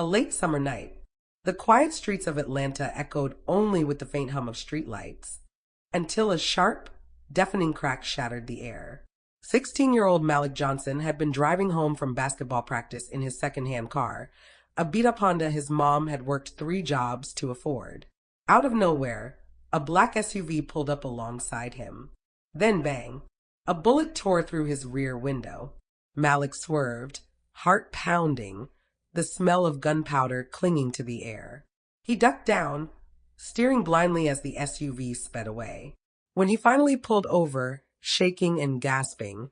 A late summer night. The quiet streets of Atlanta echoed only with the faint hum of streetlights, until a sharp, deafening crack shattered the air. 16-year-old Malik Johnson had been driving home from basketball practice in his second-hand car, a beat-up Honda his mom had worked 3 jobs to afford. Out of nowhere, a black SUV pulled up alongside him. Then bang! A bullet tore through his rear window. Malik swerved, heart pounding, the smell of gunpowder clinging to the air. He ducked down, steering blindly as the SUV sped away. When he finally pulled over, shaking and gasping,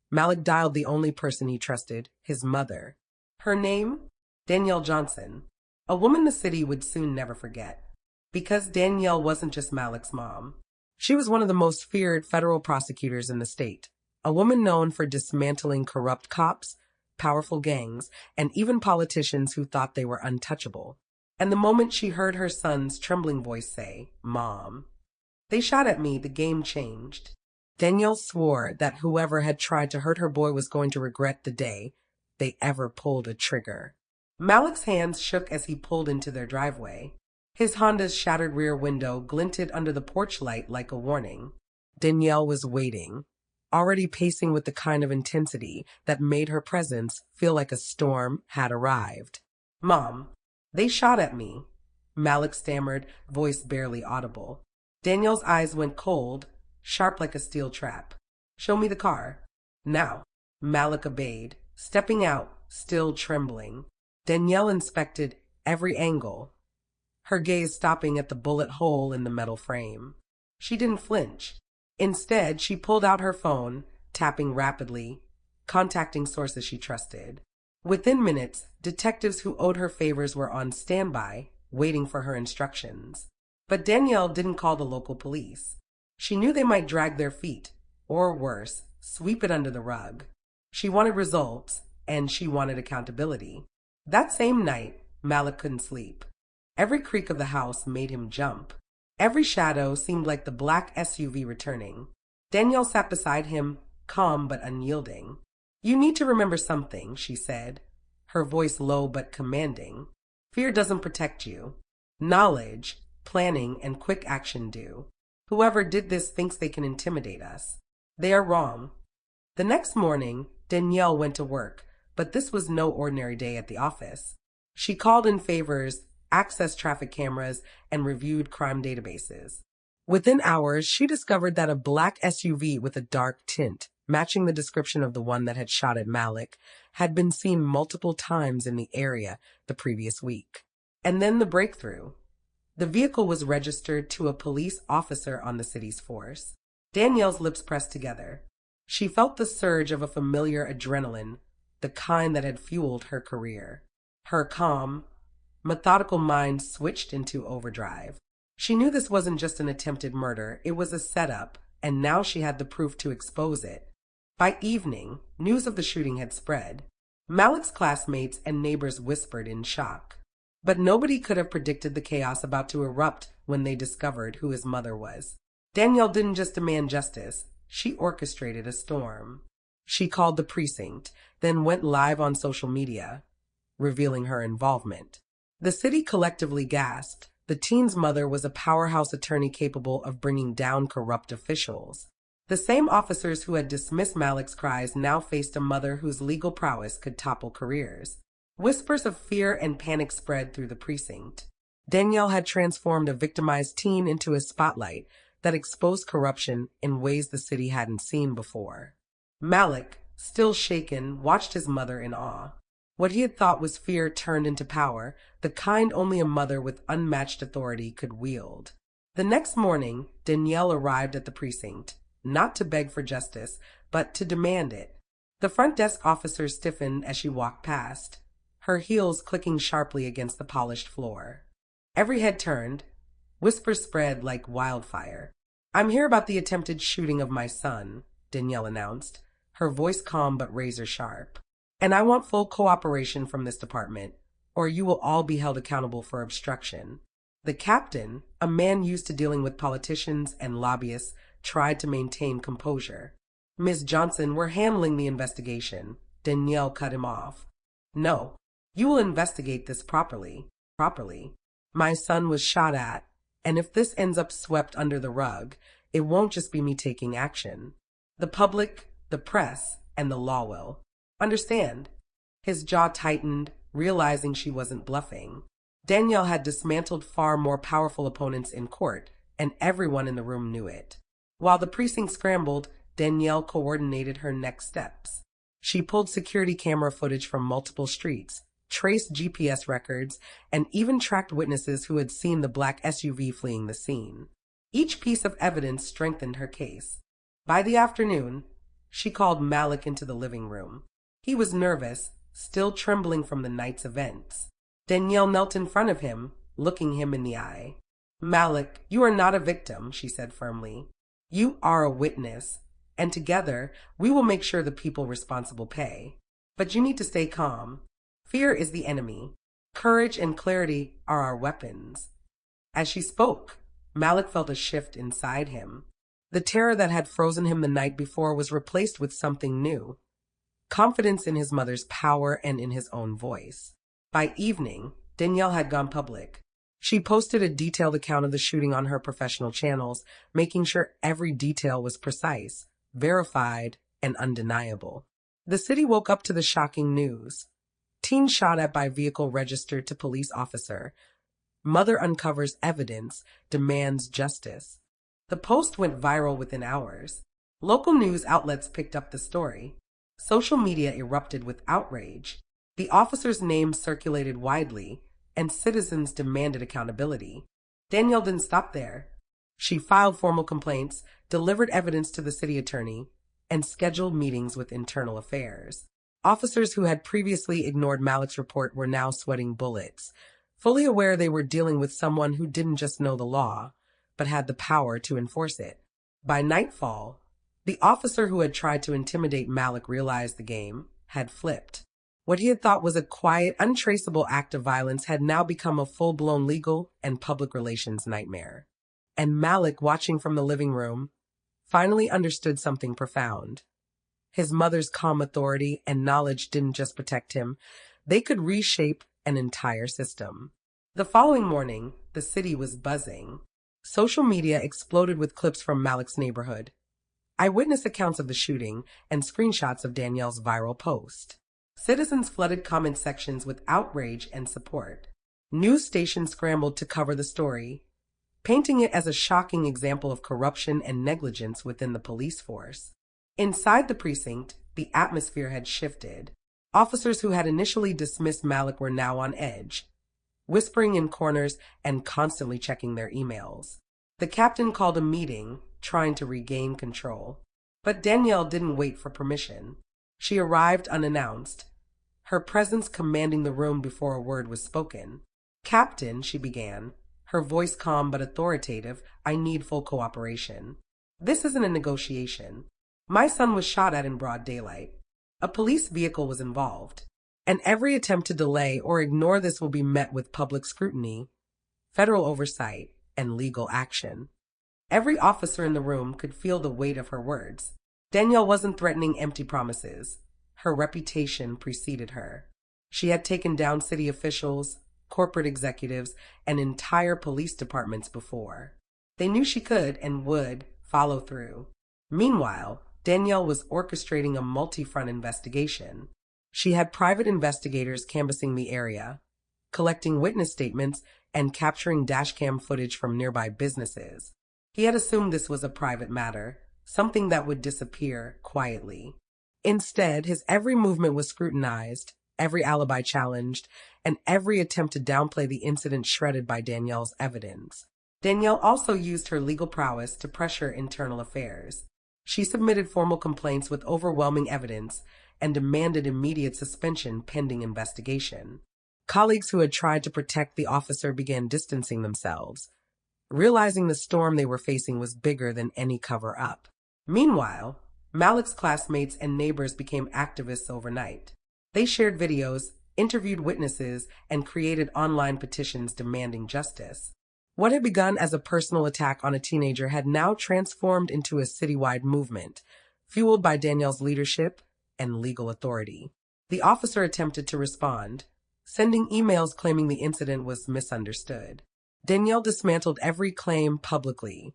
Malik dialed the only person he trusted, his mother. Her name? Danielle Johnson. A woman the city would soon never forget. Because Danielle wasn't just Malik's mom. She was one of the most feared federal prosecutors in the state, a woman known for dismantling corrupt cops, powerful gangs, and even politicians who thought they were untouchable. And the moment she heard her son's trembling voice say, "Mom," they shot at me, the game changed. Danielle swore that whoever had tried to hurt her boy was going to regret the day they ever pulled a trigger. Malik's hands shook as he pulled into their driveway. His Honda's shattered rear window glinted under the porch light like a warning. Danielle was waiting, already pacing with the kind of intensity that made her presence feel like a storm had arrived. "Mom, they shot at me," Malik stammered, voice barely audible. Danielle's eyes went cold, sharp like a steel trap. "Show me the car." "Now." Malik obeyed, stepping out, still trembling. Danielle inspected every angle, her gaze stopping at the bullet hole in the metal frame. She didn't flinch. Instead, she pulled out her phone, tapping rapidly, contacting sources she trusted. Within minutes, detectives who owed her favors were on standby, waiting for her instructions. But Danielle didn't call the local police. She knew they might drag their feet, or worse, sweep it under the rug. She wanted results, and she wanted accountability. That same night, Malik couldn't sleep. Every creak of the house made him jump. Every shadow seemed like the black SUV returning. Danielle sat beside him, calm but unyielding. "You need to remember something," she said, her voice low but commanding. "Fear doesn't protect you. Knowledge, planning, and quick action do. Whoever did this thinks they can intimidate us. They are wrong." The next morning, Danielle went to work, but this was no ordinary day at the office. She called in favors, accessed traffic cameras, and reviewed crime databases. Within hours, she discovered that a black SUV with a dark tint, matching the description of the one that had shot at Malik, had been seen multiple times in the area the previous week. And then the breakthrough. The vehicle was registered to a police officer on the city's force. Danielle's lips pressed together. She felt the surge of a familiar adrenaline, the kind that had fueled her career. Her calm, methodical mind switched into overdrive. She knew this wasn't just an attempted murder, it was a setup, and now she had the proof to expose it. By evening, news of the shooting had spread. Malik's classmates and neighbors whispered in shock. But nobody could have predicted the chaos about to erupt when they discovered who his mother was. Danielle didn't just demand justice, she orchestrated a storm. She called the precinct, then went live on social media, revealing her involvement. The city collectively gasped. The teen's mother was a powerhouse attorney capable of bringing down corrupt officials. The same officers who had dismissed Malik's cries now faced a mother whose legal prowess could topple careers. Whispers of fear and panic spread through the precinct. Danielle had transformed a victimized teen into a spotlight that exposed corruption in ways the city hadn't seen before. Malik, still shaken, watched his mother in awe. What he had thought was fear turned into power, the kind only a mother with unmatched authority could wield. The next morning, Danielle arrived at the precinct, not to beg for justice, but to demand it. The front desk officer stiffened as she walked past, her heels clicking sharply against the polished floor. Every head turned. Whispers spread like wildfire. "I'm here about the attempted shooting of my son," Danielle announced, her voice calm but razor sharp. "And I want full cooperation from this department, or you will all be held accountable for obstruction." The captain, a man used to dealing with politicians and lobbyists, tried to maintain composure. "Ms. Johnson, we're handling the investigation." Danielle cut him off. "No, You will investigate this properly. My son was shot at, and if this ends up swept under the rug, it won't just be me taking action. The public, the press, and the law will. Understand? His jaw tightened, realizing she wasn't bluffing. Danielle had dismantled far more powerful opponents in court, and everyone in the room knew it. While the precinct scrambled, Danielle coordinated her next steps. She pulled security camera footage from multiple streets, traced GPS records, and even tracked witnesses who had seen the black SUV fleeing the scene. Each piece of evidence strengthened her case. By the afternoon, she called Malik into the living room. He was nervous, still trembling from the night's events. Danielle knelt in front of him, looking him in the eye. Malik, you are not a victim, she said firmly. You are a witness, and together we will make sure the people responsible pay. But you need to stay calm. Fear is the enemy. Courage and clarity are our weapons. As she spoke, Malik felt a shift inside him. The terror that had frozen him the night before was replaced with something new. Confidence in his mother's power and in his own voice. By evening, Danielle had gone public. She posted a detailed account of the shooting on her professional channels, making sure every detail was precise, verified, and undeniable. The city woke up to the shocking news. Teen shot at by vehicle registered to police officer. Mother uncovers evidence, demands justice. The post went viral within hours. Local news outlets picked up the story. Social media erupted with outrage. The officer's name circulated widely, and citizens demanded accountability. Danielle didn't stop there. She filed formal complaints, delivered evidence to the city attorney, and scheduled meetings with internal affairs. Officers who had previously ignored Malik's report were now sweating bullets, fully aware they were dealing with someone who didn't just know the law, but had the power to enforce it. By nightfall, the officer who had tried to intimidate Malik realized the game had flipped. What he had thought was a quiet, untraceable act of violence had now become a full-blown legal and public relations nightmare. And Malik, watching from the living room, finally understood something profound. His mother's calm authority and knowledge didn't just protect him, they could reshape an entire system. The following morning, the city was buzzing. Social media exploded with clips from Malik's neighborhood, eyewitness accounts of the shooting, and screenshots of Danielle's viral post. Citizens flooded comment sections with outrage and support. News stations scrambled to cover the story, painting it as a shocking example of corruption and negligence within the police force. Inside the precinct, the atmosphere had shifted. Officers who had initially dismissed Malik were now on edge, whispering in corners and constantly checking their emails. The captain called a meeting, trying to regain control. But Danielle didn't wait for permission. She arrived unannounced, her presence commanding the room before a word was spoken. Captain, she began, her voice calm but authoritative, I need full cooperation. This isn't a negotiation. My son was shot at in broad daylight. A police vehicle was involved, and every attempt to delay or ignore this will be met with public scrutiny, federal oversight, and legal action. Every officer in the room could feel the weight of her words. Danielle wasn't threatening empty promises. Her reputation preceded her. She had taken down city officials, corporate executives, and entire police departments before. They knew she could and would follow through. Meanwhile, Danielle was orchestrating a multi-front investigation. She had private investigators canvassing the area, collecting witness statements, and capturing dashcam footage from nearby businesses. He had assumed this was a private matter, something that would disappear quietly. Instead, his every movement was scrutinized, every alibi challenged, and every attempt to downplay the incident shredded by Danielle's evidence. Danielle also used her legal prowess to pressure internal affairs. She submitted formal complaints with overwhelming evidence and demanded immediate suspension pending investigation. Colleagues who had tried to protect the officer began distancing themselves, realizing the storm they were facing was bigger than any cover-up. Meanwhile, Malik's classmates and neighbors became activists overnight. They shared videos, interviewed witnesses, and created online petitions demanding justice. What had begun as a personal attack on a teenager had now transformed into a citywide movement, fueled by Danielle's leadership and legal authority. The officer attempted to respond, sending emails claiming the incident was misunderstood. Danielle dismantled every claim publicly,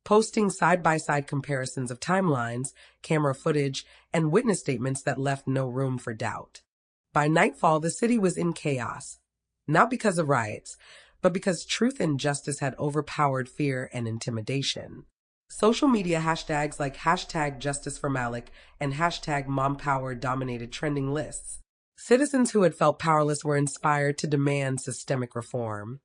posting side-by-side comparisons of timelines, camera footage, and witness statements that left no room for doubt. By nightfall, the city was in chaos, not because of riots, but because truth and justice had overpowered fear and intimidation. Social media hashtags like hashtag Justice for Malik and hashtag MomPower dominated trending lists. Citizens who had felt powerless were inspired to demand systemic reform,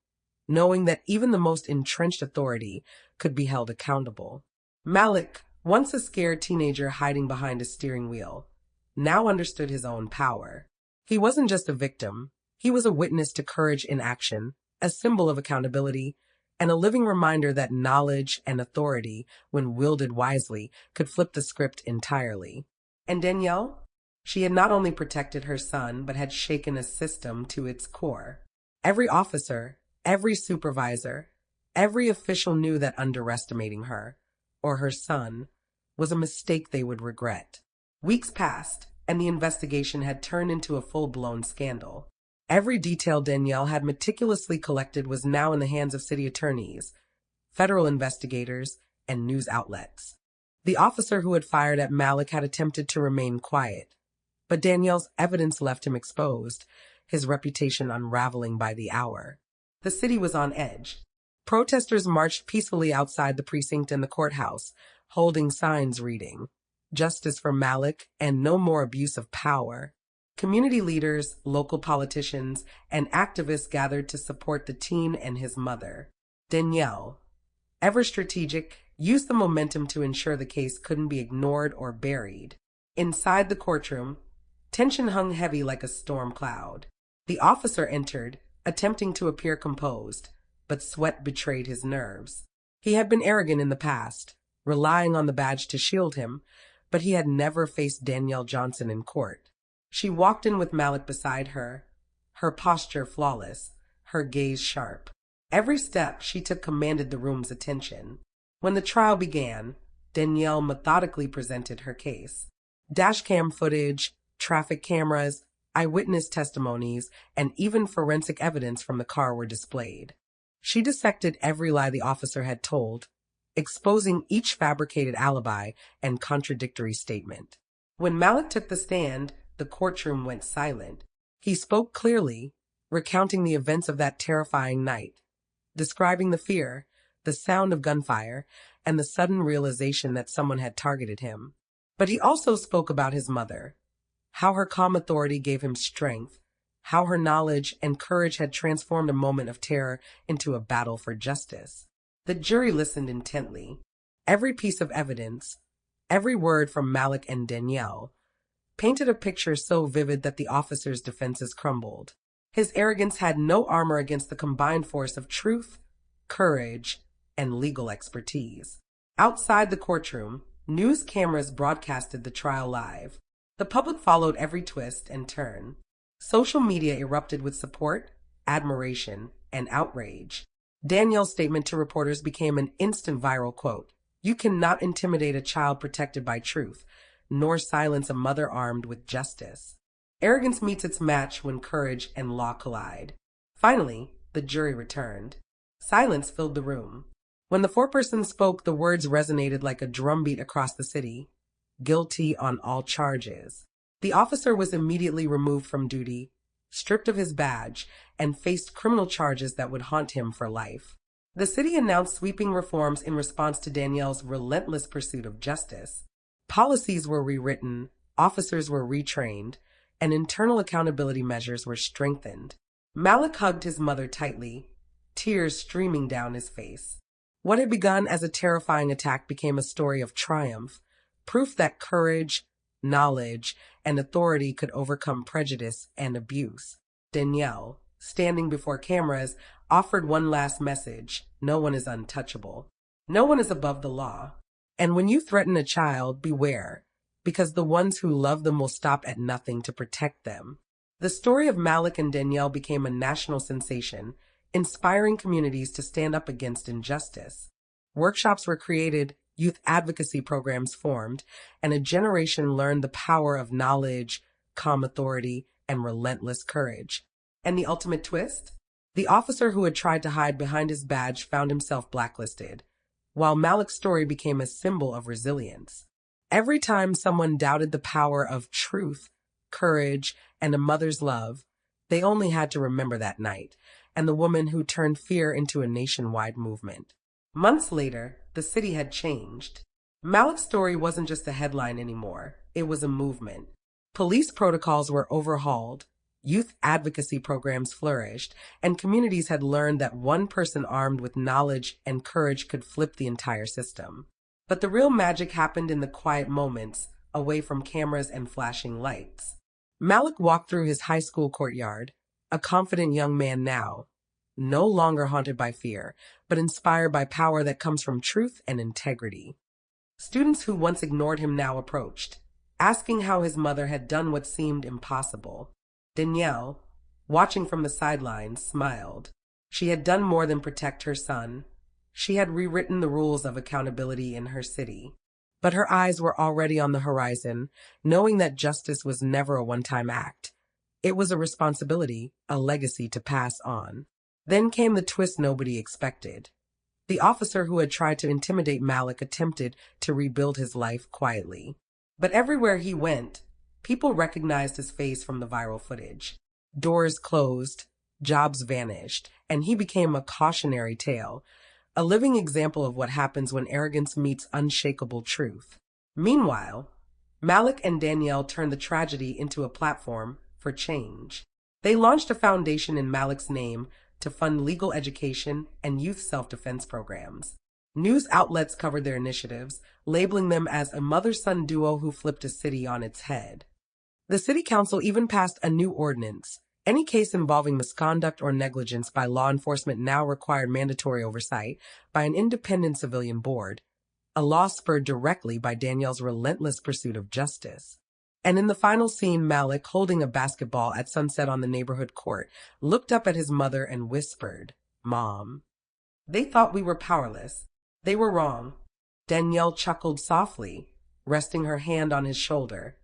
knowing that even the most entrenched authority could be held accountable. Malik, once a scared teenager hiding behind a steering wheel, now understood his own power. He wasn't just a victim, he was a witness to courage in action, a symbol of accountability, and a living reminder that knowledge and authority, when wielded wisely, could flip the script entirely. And Danielle? She had not only protected her son, but had shaken a system to its core. Every officer, every supervisor, every official knew that underestimating her, or her son, was a mistake they would regret. Weeks passed, and the investigation had turned into a full-blown scandal. Every detail Danielle had meticulously collected was now in the hands of city attorneys, federal investigators, and news outlets. The officer who had fired at Malik had attempted to remain quiet, but Danielle's evidence left him exposed, his reputation unraveling by the hour. The city was on edge. Protesters marched peacefully outside the precinct and the courthouse, holding signs reading, "Justice for Malik and no more abuse of power." Community leaders, local politicians, and activists gathered to support the teen and his mother. Danielle, ever strategic, used the momentum to ensure the case couldn't be ignored or buried. Inside the courtroom, tension hung heavy like a storm cloud. The officer entered, attempting to appear composed, but sweat betrayed his nerves. He had been arrogant in the past, relying on the badge to shield him, but he had never faced Danielle Johnson in court. She walked in with Malik beside her, her posture flawless, her gaze sharp. Every step she took commanded the room's attention. When the trial began, Danielle methodically presented her case. Dashcam footage, traffic cameras, eyewitness testimonies, and even forensic evidence from the car were displayed. She dissected every lie the officer had told, exposing each fabricated alibi and contradictory statement. When Malik took the stand, the courtroom went silent. He spoke clearly, recounting the events of that terrifying night, describing the fear, the sound of gunfire, and the sudden realization that someone had targeted him. But he also spoke about his mother, how her calm authority gave him strength, how her knowledge and courage had transformed a moment of terror into a battle for justice. The jury listened intently. Every piece of evidence, every word from Malik and Danielle, painted a picture so vivid that the officer's defenses crumbled. His arrogance had no armor against the combined force of truth, courage, and legal expertise. Outside the courtroom, news cameras broadcasted the trial live. The public followed every twist and turn. Social media erupted with support, admiration, and outrage. Danielle's statement to reporters became an instant viral quote. "You cannot intimidate a child protected by truth, nor silence a mother armed with justice." Arrogance meets its match when courage and law collide. Finally, the jury returned. Silence filled the room. When the foreperson spoke, the words resonated like a drumbeat across the city. Guilty on all charges. The officer was immediately removed from duty, stripped of his badge, and faced criminal charges that would haunt him for life. The city announced sweeping reforms in response to Danielle's relentless pursuit of justice. Policies were rewritten, officers were retrained, and internal accountability measures were strengthened. Malik hugged his mother tightly, tears streaming down his face. What had begun as a terrifying attack became a story of triumph, proof that courage, knowledge, and authority could overcome prejudice and abuse. Danielle, standing before cameras, offered one last message: no one is untouchable. No one is above the law. And when you threaten a child, beware, because the ones who love them will stop at nothing to protect them. The story of Malik and Danielle became a national sensation, inspiring communities to stand up against injustice. Workshops were created, youth advocacy programs formed, and a generation learned the power of knowledge, calm authority, and relentless courage. And the ultimate twist? The officer who had tried to hide behind his badge found himself blacklisted, while Malik's story became a symbol of resilience. Every time someone doubted the power of truth, courage, and a mother's love, they only had to remember that night, and the woman who turned fear into a nationwide movement. Months later, the city had changed. Malik's story wasn't just a headline anymore, it was a movement. Police protocols were overhauled, youth advocacy programs flourished, and communities had learned that one person armed with knowledge and courage could flip the entire system. But the real magic happened in the quiet moments, away from cameras and flashing lights. Malik walked through his high school courtyard, a confident young man now, no longer haunted by fear, but inspired by power that comes from truth and integrity. Students who once ignored him now approached, asking how his mother had done what seemed impossible. Danielle, watching from the sidelines, smiled. She had done more than protect her son. She had rewritten the rules of accountability in her city. But her eyes were already on the horizon, knowing that justice was never a one-time act. It was a responsibility, a legacy to pass on. Then came the twist nobody expected. The officer who had tried to intimidate Malik attempted to rebuild his life quietly. But everywhere he went, people recognized his face from the viral footage. Doors closed, jobs vanished, and he became a cautionary tale, a living example of what happens when arrogance meets unshakable truth. Meanwhile, Malik and Danielle turned the tragedy into a platform for change. They launched a foundation in Malik's name to fund legal education and youth self-defense programs. News outlets covered their initiatives, labeling them as a mother-son duo who flipped a city on its head. The city council even passed a new ordinance. Any case involving misconduct or negligence by law enforcement now required mandatory oversight by an independent civilian board, a law spurred directly by Danielle's relentless pursuit of justice. And in the final scene, Malik, holding a basketball at sunset on the neighborhood court, looked up at his mother and whispered, "Mom." They thought we were powerless. They were wrong. Danielle chuckled softly, resting her hand on his shoulder.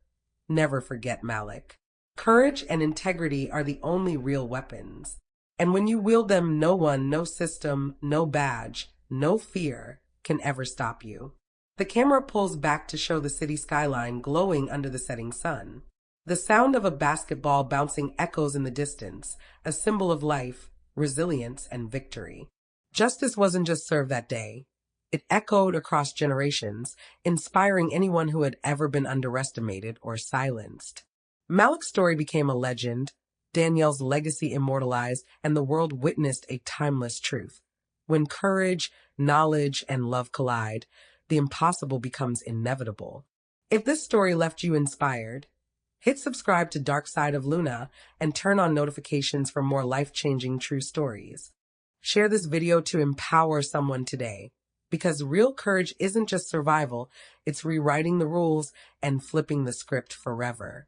Never forget, Malik. Courage and integrity are the only real weapons. And when you wield them, no one, no system, no badge, no fear can ever stop you. The camera pulls back to show the city skyline glowing under the setting sun. The sound of a basketball bouncing echoes in the distance, a symbol of life, resilience, and victory. Justice wasn't just served that day. It echoed across generations, inspiring anyone who had ever been underestimated or silenced. Malik's story became a legend, Danielle's legacy immortalized, and the world witnessed a timeless truth. When courage, knowledge, and love collide, the impossible becomes inevitable. If this story left you inspired, hit subscribe to Dark Side of Luna and turn on notifications for more life-changing true stories. Share this video to empower someone today, because real courage isn't just survival, it's rewriting the rules and flipping the script forever.